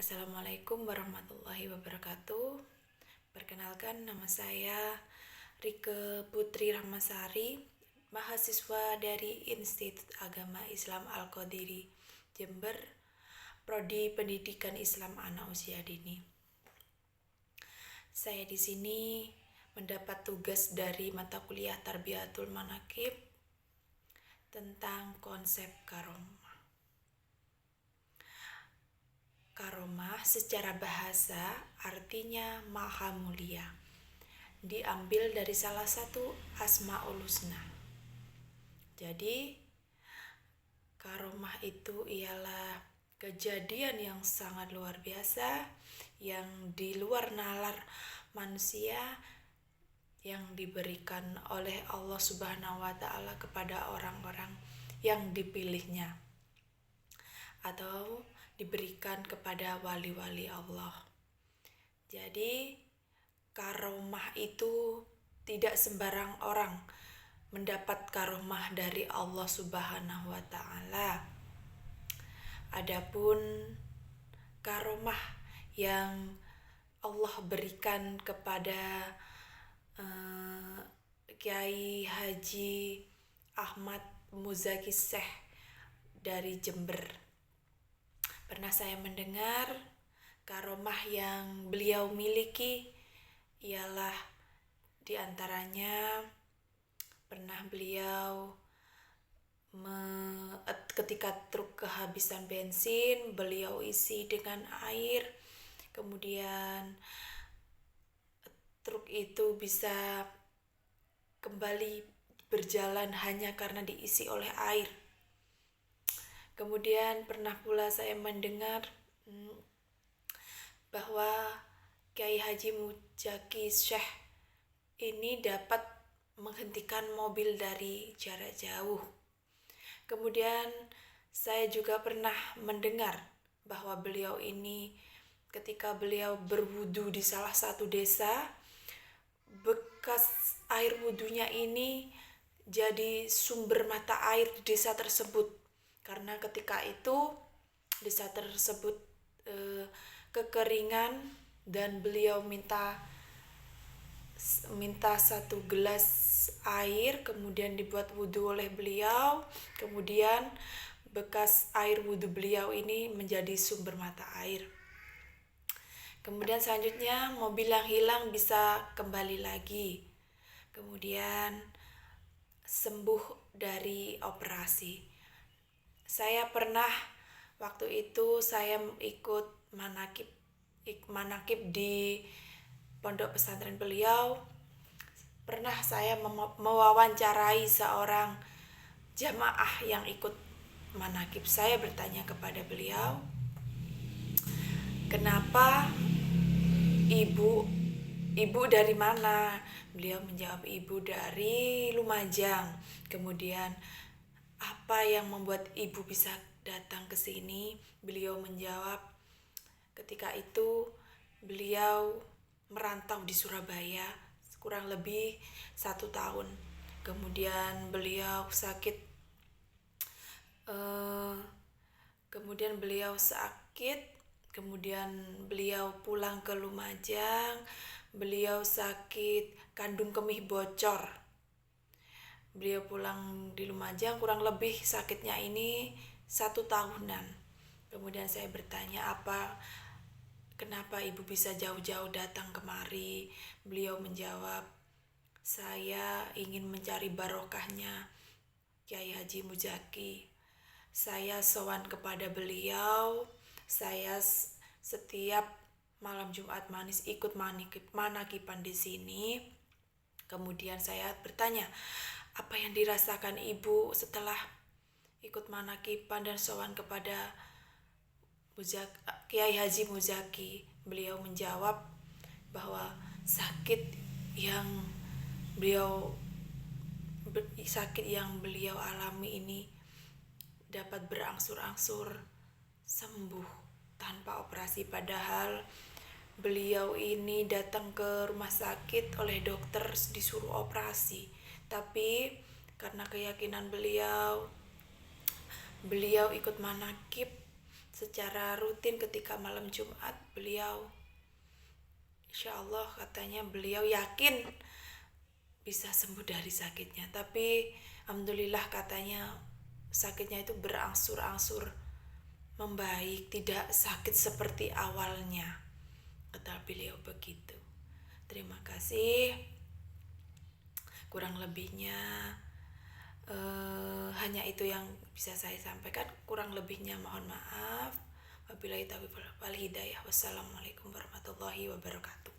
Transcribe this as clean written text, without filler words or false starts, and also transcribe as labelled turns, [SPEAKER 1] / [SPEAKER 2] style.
[SPEAKER 1] Assalamualaikum warahmatullahi wabarakatuh. Perkenalkan, nama saya Rike Putri Rahmasari, mahasiswa dari Institut Agama Islam Al-Qadiri, Jember, Prodi Pendidikan Islam Anak Usia Dini. Saya di sini mendapat tugas dari mata kuliah Tarbiyatul Manaqib tentang konsep karomah. Karomah secara bahasa artinya maha mulia. Diambil dari salah satu Asmaul Husna. Jadi, karomah itu ialah kejadian yang sangat luar biasa yang di luar nalar manusia yang diberikan oleh Allah Subhanahu wa taala kepada orang-orang yang dipilihnya atau diberikan kepada wali-wali Allah. Jadi karomah itu tidak sembarang orang mendapat karomah dari Allah Subhanahu wa taala. Adapun karomah yang Allah berikan kepada Kiai Haji Ahmad Muzaki Syekh dari Jember. Pernah saya mendengar karomah yang beliau miliki ialah diantaranya pernah beliau ketika truk kehabisan bensin, beliau isi dengan air, kemudian truk itu bisa kembali berjalan hanya karena diisi oleh air. Kemudian pernah pula saya mendengar bahwa Kiai Haji Muzaki Syekh ini dapat menghentikan mobil dari jarak jauh. Kemudian saya juga pernah mendengar bahwa beliau ini ketika beliau berwudu di salah satu desa, bekas air wudunya ini jadi sumber mata air di desa tersebut. Karena ketika itu desa tersebut kekeringan dan beliau minta satu gelas air, kemudian dibuat wudhu oleh beliau, kemudian bekas air wudhu beliau ini menjadi sumber mata air. Kemudian selanjutnya mobil yang hilang bisa kembali lagi, kemudian sembuh dari operasi. Saya pernah waktu itu saya ikut manakib di pondok pesantren beliau. Pernah saya mewawancarai seorang jamaah yang ikut manakib. Saya bertanya kepada beliau, kenapa ibu dari mana? Beliau menjawab, ibu dari Lumajang. Kemudian, apa yang membuat ibu bisa datang ke sini? Beliau menjawab, ketika itu beliau merantau di Surabaya kurang lebih 1 tahun. Kemudian beliau sakit. Kemudian beliau pulang ke Lumajang. Beliau sakit kandung kemih bocor. Beliau pulang di Lumajang, kurang lebih sakitnya ini 1 tahunan. Kemudian saya bertanya, kenapa ibu bisa jauh-jauh datang kemari? Beliau menjawab, saya ingin mencari barokahnya Kiai Haji Muzaki. Saya sowan kepada beliau. Saya setiap malam Jumat Manis ikut manakiban di sini. Kemudian saya bertanya, apa yang dirasakan ibu setelah ikut manakiban dan sowan kepada Kiai Haji Muzaki? Beliau menjawab bahwa sakit yang beliau alami ini dapat berangsur-angsur sembuh tanpa operasi, padahal beliau ini datang ke rumah sakit oleh dokter disuruh operasi. Tapi karena keyakinan beliau ikut manakib secara rutin ketika malam Jumat. Beliau insya Allah katanya beliau yakin bisa sembuh dari sakitnya, tapi alhamdulillah katanya sakitnya itu berangsur-angsur membaik, tidak sakit seperti awalnya, kata beliau begitu. Terima kasih. Kurang lebihnya hanya itu yang bisa saya sampaikan. Kurang lebihnya mohon maaf. Wabillahi taufiq wal hidayah. Wassalamualaikum warahmatullahi wabarakatuh.